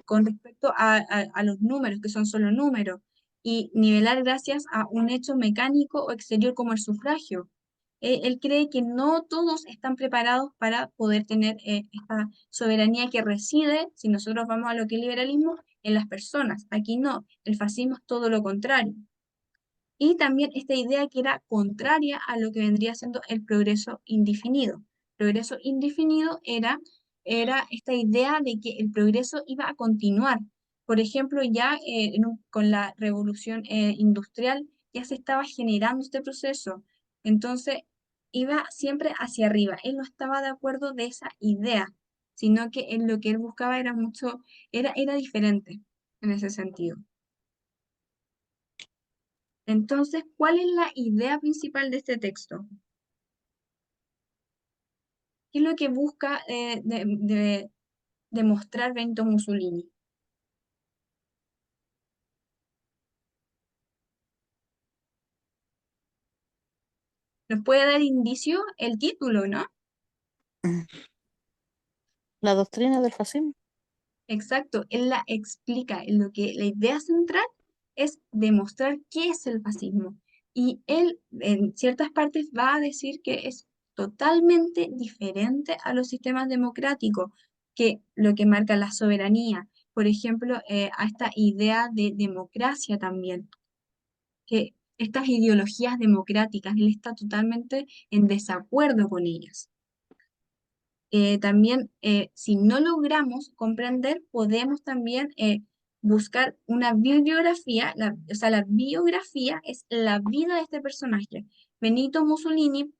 con respecto a los números, que son solo números, y nivelar gracias a un hecho mecánico o exterior como el sufragio. Él cree que no todos están preparados para poder tener esta soberanía que reside, si nosotros vamos a lo que es liberalismo, en las personas. Aquí no, el fascismo es todo lo contrario. Y también esta idea que era contraria a lo que vendría siendo el progreso indefinido. Progreso indefinido era esta idea de que el progreso iba a continuar. Por ejemplo, ya con la revolución industrial ya se estaba generando este proceso. Entonces, iba siempre hacia arriba. Él no estaba de acuerdo de esa idea, sino que lo que él buscaba era era diferente en ese sentido. Entonces, ¿cuál es la idea principal de este texto? ¿Qué es lo que busca demostrar Benito Mussolini? Nos puede dar indicio el título, ¿no? La doctrina del fascismo. Exacto, él la explica. La idea central es demostrar qué es el fascismo. Y él, en ciertas partes, va a decir que es totalmente diferente a los sistemas democráticos, que lo que marca la soberanía, por ejemplo, a esta idea de democracia también, que estas ideologías democráticas, él está totalmente en desacuerdo con ellas. También, si no logramos comprender, podemos también buscar una bibliografía, o sea, la biografía es la vida de este personaje. Benito Mussolini,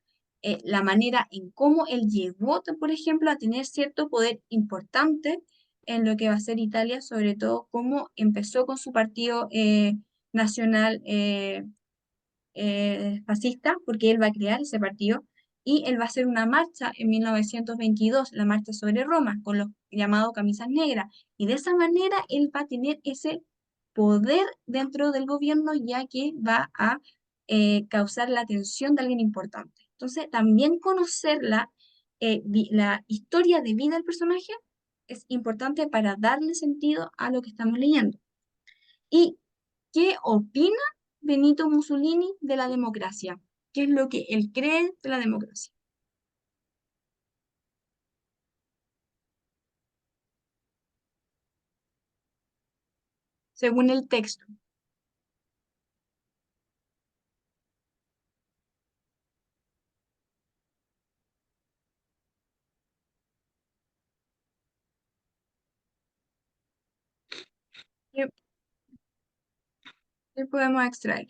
la manera en cómo él llegó, por ejemplo, a tener cierto poder importante en lo que va a ser Italia, sobre todo cómo empezó con su partido nacional fascista, porque él va a crear ese partido, y él va a hacer una marcha en 1922, la marcha sobre Roma, con los llamados camisas negras, y de esa manera él va a tener ese poder dentro del gobierno, ya que va a causar la atención de alguien importante. Entonces, también conocer la historia de vida del personaje es importante para darle sentido a lo que estamos leyendo. ¿Y qué opina Benito Mussolini de la democracia? ¿Qué es lo que él cree de la democracia? Según el texto. ¿Qué, qué podemos extraer?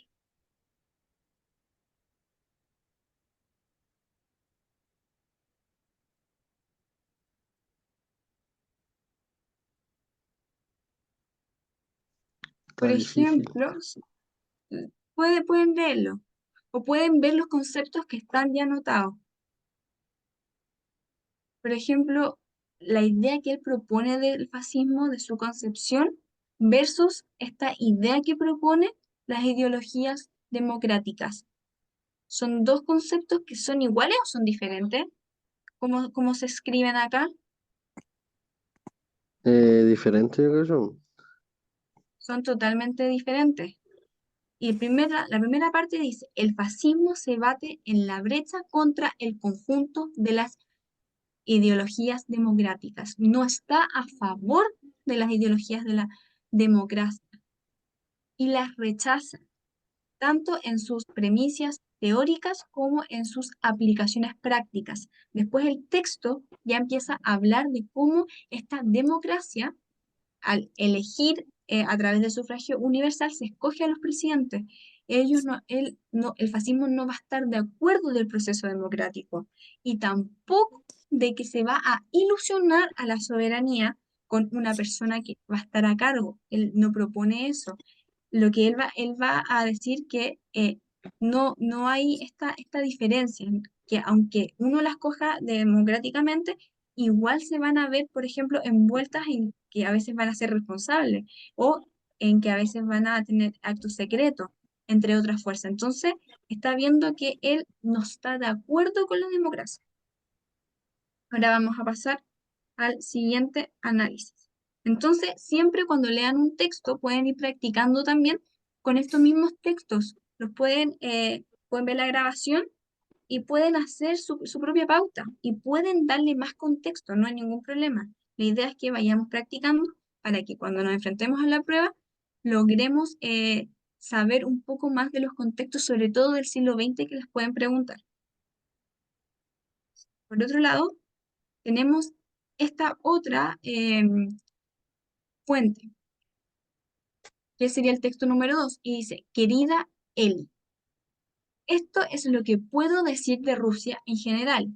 Por Está difícil. ejemplo, pueden leerlo o pueden ver los conceptos que están ya anotados. Por ejemplo, la idea que él propone del fascismo, de su concepción, versus esta idea que propone las ideologías democráticas. ¿Son dos conceptos que son iguales o son diferentes? ¿Cómo se escriben acá? Diferente, yo creo yo. Son totalmente diferentes. Y la primera parte dice, el fascismo se bate en la brecha contra el conjunto de las ideologías democráticas. No está a favor de las ideologías de la democracia y las rechaza, tanto en sus premisas teóricas como en sus aplicaciones prácticas. Después el texto ya empieza a hablar de cómo esta democracia, al elegir a través del sufragio universal, se escoge a los presidentes. El fascismo no va a estar de acuerdo del proceso democrático y tampoco de que se va a ilusionar a la soberanía con una persona que va a estar a cargo. Él no propone eso. Lo que él va a decir que no hay esta diferencia, que aunque uno las coja democráticamente, igual se van a ver, por ejemplo, envueltas en que a veces van a ser responsables o en que a veces van a tener actos secretos, entre otras fuerzas. Entonces, está viendo que él no está de acuerdo con la democracia. Ahora vamos a pasar al siguiente análisis. Entonces, siempre cuando lean un texto, pueden ir practicando también con estos mismos textos. Pueden ver la grabación y pueden hacer su propia pauta y pueden darle más contexto, no hay ningún problema. La idea es que vayamos practicando para que cuando nos enfrentemos a la prueba logremos saber un poco más de los contextos, sobre todo del siglo XX, que les pueden preguntar. Por otro lado, tenemos esta otra fuente, que sería el texto número 2, y dice, querida Eli, esto es lo que puedo decir de Rusia en general.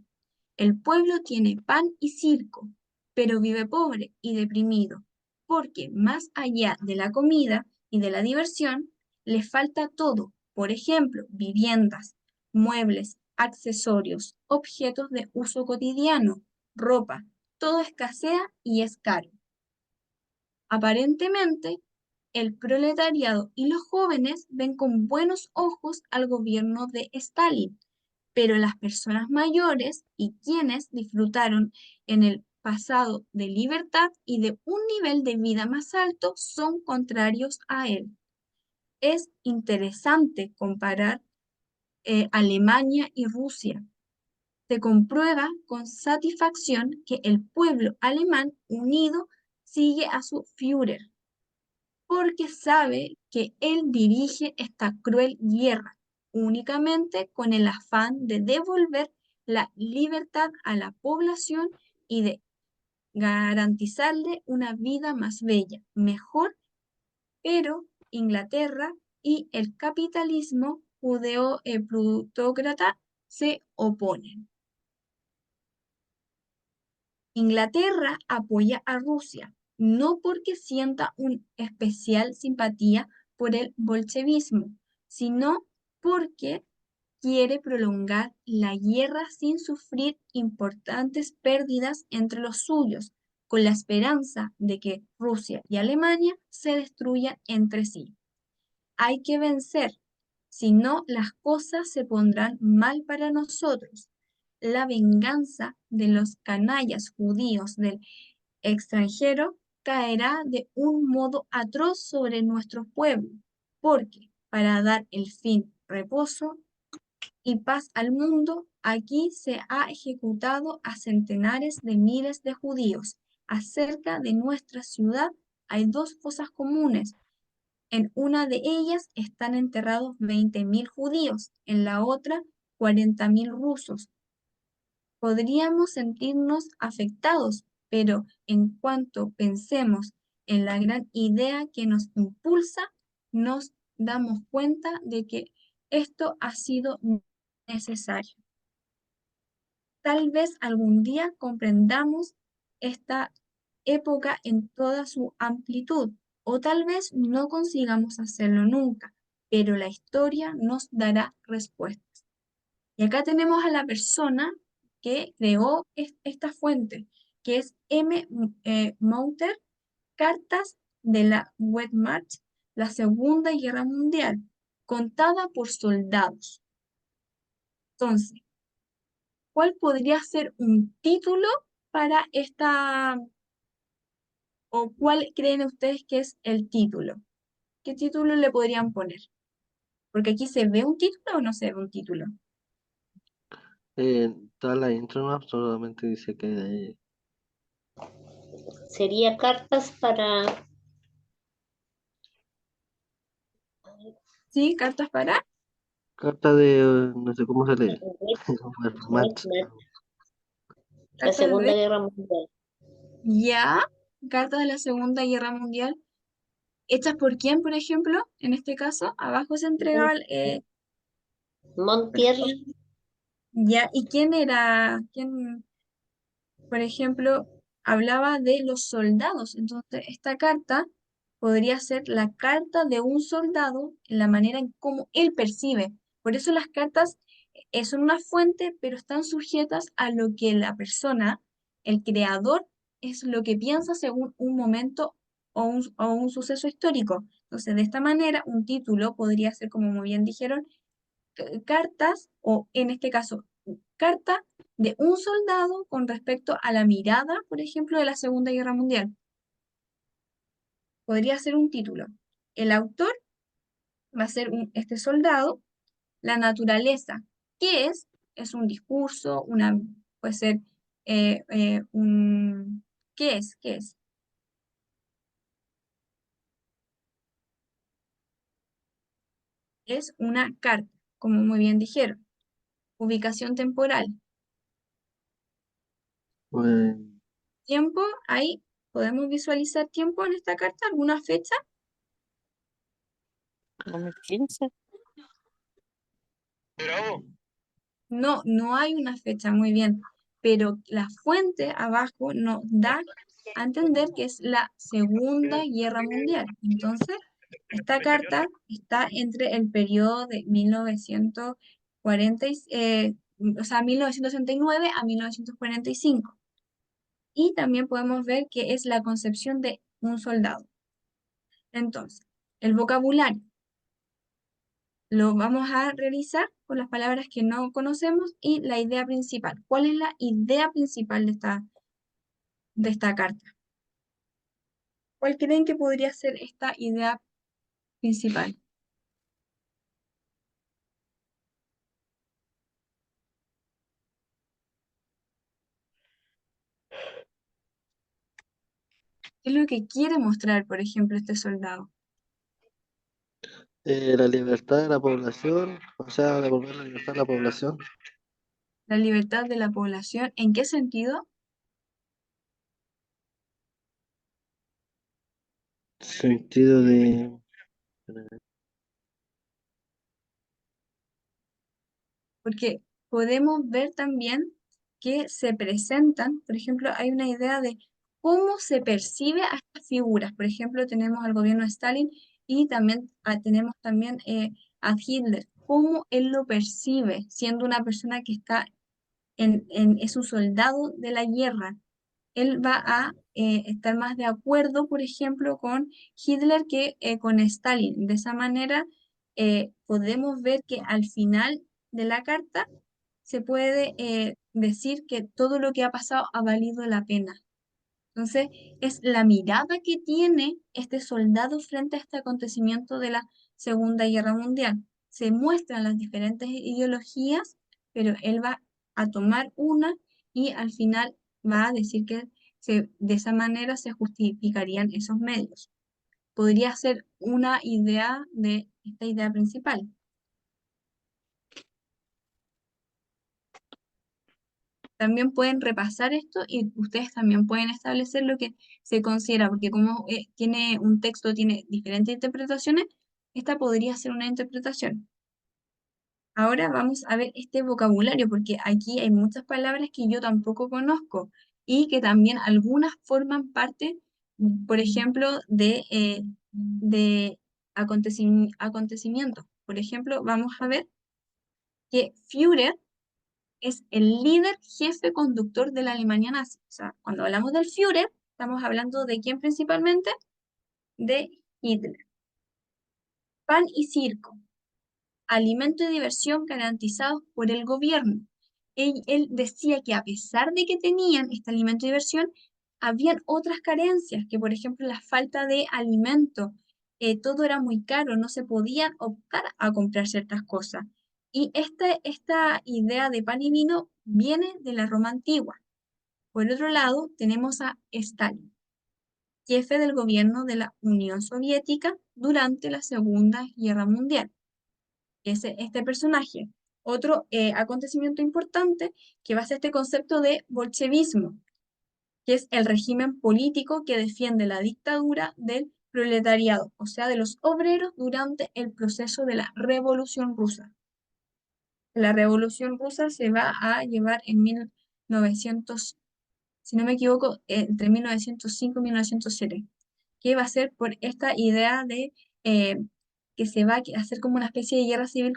El pueblo tiene pan y circo, pero vive pobre y deprimido, porque más allá de la comida y de la diversión, le falta todo, por ejemplo, viviendas, muebles, accesorios, objetos de uso cotidiano, ropa, todo escasea y es caro. Aparentemente, el proletariado y los jóvenes ven con buenos ojos al gobierno de Stalin, pero las personas mayores y quienes disfrutaron en el pasado de libertad y de un nivel de vida más alto son contrarios a él. Es interesante comparar Alemania y Rusia. Se comprueba con satisfacción que el pueblo alemán unido sigue a su Führer, porque sabe que él dirige esta cruel guerra únicamente con el afán de devolver la libertad a la población y de garantizarle una vida más bella, mejor, pero Inglaterra y el capitalismo judeo-plutócrata se oponen. Inglaterra apoya a Rusia, no porque sienta una especial simpatía por el bolchevismo, sino porque quiere prolongar la guerra sin sufrir importantes pérdidas entre los suyos, con la esperanza de que Rusia y Alemania se destruyan entre sí. Hay que vencer, si no las cosas se pondrán mal para nosotros. La venganza de los canallas judíos del extranjero caerá de un modo atroz sobre nuestro pueblo, porque para dar el fin reposo y paz al mundo, aquí se ha ejecutado a centenares de miles de judíos. Acerca de nuestra ciudad hay dos fosas comunes. En una de ellas están enterrados 20.000 judíos, en la otra 40.000 rusos. Podríamos sentirnos afectados, pero en cuanto pensemos en la gran idea que nos impulsa, nos damos cuenta de que esto ha sido necesario. Tal vez algún día comprendamos esta época en toda su amplitud, o tal vez no consigamos hacerlo nunca, pero la historia nos dará respuestas. Y acá tenemos a la persona que creó esta fuente, que es M. Mounter, Cartas de la Wehrmacht, la Segunda Guerra Mundial, contada por soldados. Entonces, ¿cuál podría ser un título para esta, o cuál creen ustedes que es el título? ¿Qué título le podrían poner? Porque aquí se ve un título o no se ve un título. Toda la intro no solamente dice que Sería cartas para ¿Sí? ¿Cartas para? carta de, no sé cómo se lee, Match. la Cartas Segunda de Guerra Mundial. ya, cartas de la Segunda Guerra Mundial. ¿Hechas por quién, por ejemplo? En este caso, abajo se entregaba, por Montier, ejemplo, ya, ¿y quién era? ¿Quién, por ejemplo, hablaba de los soldados? Entonces, esta carta podría ser la carta de un soldado en la manera en cómo él percibe. Por eso las cartas son una fuente, pero están sujetas a lo que la persona, el creador, es lo que piensa según un momento o un suceso histórico. Entonces, de esta manera, un título podría ser, como muy bien dijeron, cartas, o en este caso, carta de un soldado con respecto a la mirada, por ejemplo, de la Segunda Guerra Mundial. Podría ser un título. El autor va a ser este soldado. La naturaleza. ¿Qué es? Es un discurso, puede ser un... ¿Qué es? ¿Qué es? Es una carta, como muy bien dijeron. Ubicación temporal. Eh, Tiempo, ahí podemos visualizar tiempo en esta carta, alguna fecha. 2015. No, no hay una fecha muy bien, pero la fuente abajo nos da a entender que es la Segunda Guerra Mundial. Entonces, esta carta está entre el periodo de 1940, o sea, 1969 a 1945. Y también podemos ver que es la concepción de un soldado. Entonces, el vocabulario lo vamos a realizar con las palabras que no conocemos y la idea principal. ¿Cuál es la idea principal de esta carta? ¿Cuál creen que podría ser esta idea principal? ¿Qué es lo que quiere mostrar, por ejemplo, este soldado? la libertad de la población, o sea, devolver la libertad a la población, La libertad de la población, ¿en qué sentido? sentido de, Porque podemos ver también que se presentan, por ejemplo, hay una idea de cómo se percibe a estas figuras. Por ejemplo, tenemos al gobierno de Stalin y también tenemos también a Hitler, cómo él lo percibe, siendo una persona que está es un soldado de la guerra. Él va a estar más de acuerdo, por ejemplo, con Hitler que con Stalin. De esa manera, podemos ver que al final de la carta se puede decir que todo lo que ha pasado ha valido la pena. Entonces, es la mirada que tiene este soldado frente a este acontecimiento de la Segunda Guerra Mundial. Se muestran las diferentes ideologías, pero él va a tomar una y al final va a decir que de esa manera se justificarían esos medios. Podría ser una idea de esta idea principal. También pueden repasar esto y ustedes también pueden establecer lo que se considera, porque como tiene un texto, tiene diferentes interpretaciones, esta podría ser una interpretación. Ahora vamos a ver este vocabulario, porque aquí hay muchas palabras que yo tampoco conozco y que también algunas forman parte, por ejemplo, de acontecimientos. Por ejemplo, vamos a ver que Führer es el líder jefe conductor de la Alemania nazi. O sea, cuando hablamos del Führer, estamos hablando de quién principalmente, de Hitler. Pan y circo. alimento y diversión garantizados por el gobierno. Él decía que a pesar de que tenían este alimento y diversión, habían otras carencias, que por ejemplo la falta de alimento, todo era muy caro, no se podían optar a comprar ciertas cosas. Y esta idea de pan y vino viene de la Roma antigua. Por el otro lado, tenemos a Stalin, jefe del gobierno de la Unión Soviética durante la Segunda Guerra Mundial. Este personaje. Otro acontecimiento importante que va a ser este concepto de bolchevismo, que es el régimen político que defiende la dictadura del proletariado, o sea, de los obreros durante el proceso de la Revolución Rusa. La Revolución Rusa se va a llevar en 1900, si no me equivoco, entre 1905 y 1907, que va a ser por esta idea de que se va a hacer como una especie de guerra civil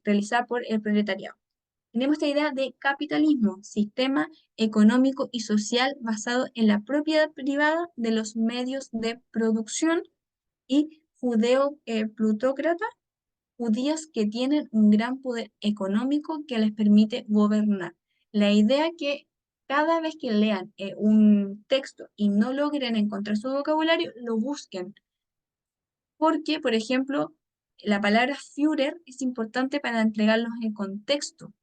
realizada por el proletariado. Tenemos esta idea de capitalismo, sistema económico y social basado en la propiedad privada de los medios de producción, y judeo-plutócrata, judíos que tienen un gran poder económico que les permite gobernar. La idea que cada vez que lean un texto y no logren encontrar su vocabulario, lo busquen. Porque, por ejemplo, la palabra Führer es importante para entregarlos en contexto.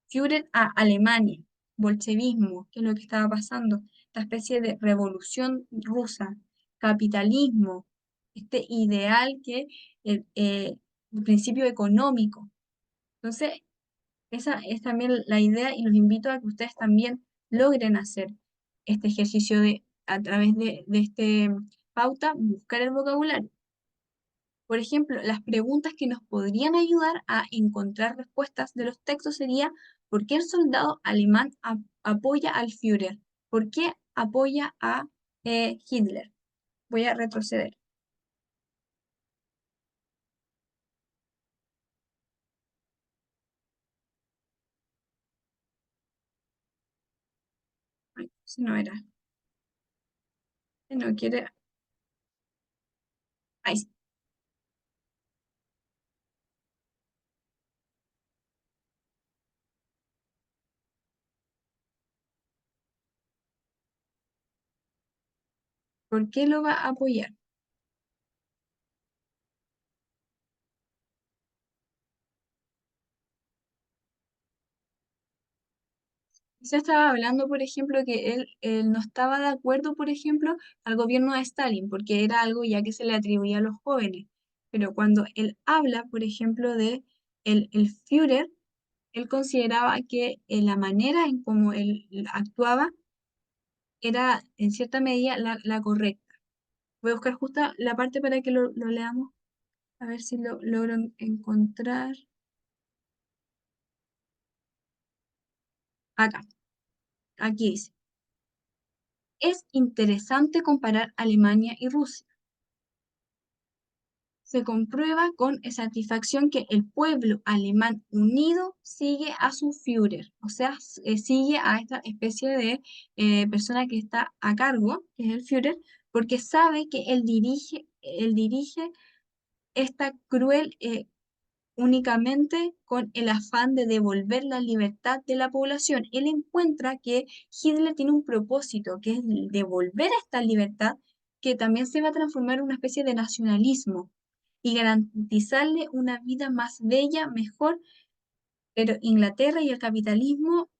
Führer a Alemania, bolchevismo, que es lo que estaba pasando, esta especie de revolución rusa, capitalismo, este ideal que el principio económico. Entonces, esa es también la idea y los invito a que ustedes también logren hacer este ejercicio de, a través de este pauta, buscar el vocabulario. Por ejemplo, las preguntas que nos podrían ayudar a encontrar respuestas de los textos sería: ¿por qué el soldado alemán apoya al Führer? ¿Por qué apoya a Hitler? Voy a retroceder. Ay, si no era. Si no quiere. Ahí sí. ¿Por qué lo va a apoyar? Se estaba hablando, por ejemplo, que él no estaba de acuerdo, por ejemplo, al gobierno de Stalin, porque era algo ya que se le atribuía a los jóvenes. Pero cuando él habla, por ejemplo, de el Führer, él consideraba que la manera en cómo él actuaba era, en cierta medida, la correcta. Voy a buscar justo la parte para que lo leamos, a ver si lo logro encontrar. Acá, aquí dice: es interesante comparar Alemania y Rusia. Se comprueba con satisfacción que el pueblo alemán unido sigue a su Führer, o sea, sigue a esta especie de persona que está a cargo, que es el Führer, porque sabe que él dirige esta cruel únicamente con el afán de devolver la libertad de la población. Él encuentra que Hitler tiene un propósito, que es devolver esta libertad, que también se va a transformar en una especie de nacionalismo y garantizarle una vida más bella, mejor. Pero Inglaterra y el capitalismo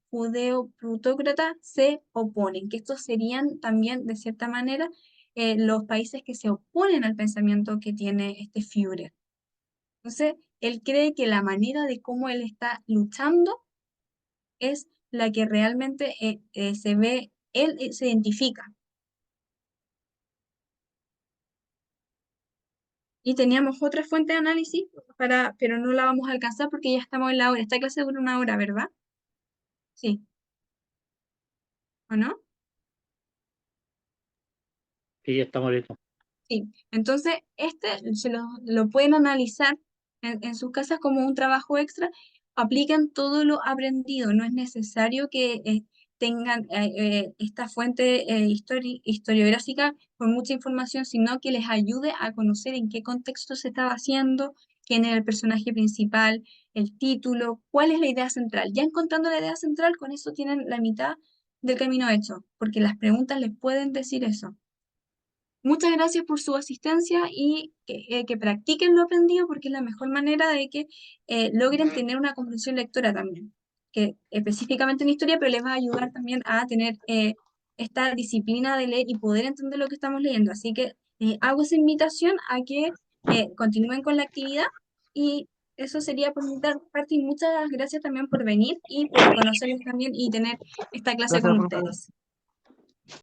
judeo-plutócrata se oponen, que estos serían también, de cierta manera, los países que se oponen al pensamiento que tiene este Führer. Entonces, él cree que la manera de cómo él está luchando es la que realmente se ve, él se identifica. Y teníamos otra fuente de análisis, pero no la vamos a alcanzar porque ya estamos en la hora. Esta clase dura una hora, ¿verdad? Sí, ¿o no? Sí, estamos listos. Sí, entonces se lo pueden analizar en sus casas como un trabajo extra, aplican todo lo aprendido, no es necesario que tengan esta fuente historiográfica con mucha información, sino que les ayude a conocer en qué contexto se estaba haciendo, quién es el personaje principal, el título, cuál es la idea central. Ya encontrando la idea central, con eso tienen la mitad del camino hecho, porque las preguntas les pueden decir eso. Muchas gracias por su asistencia y que practiquen lo aprendido porque es la mejor manera de que logren tener una comprensión lectora también, que específicamente en historia, pero les va a ayudar también a tener esta disciplina de leer y poder entender lo que estamos leyendo. Así que hago esa invitación a que continúen con la actividad y eso sería por mi parte y muchas gracias también por venir y por conocerlos también y tener esta clase Gracias, con profe. ustedes.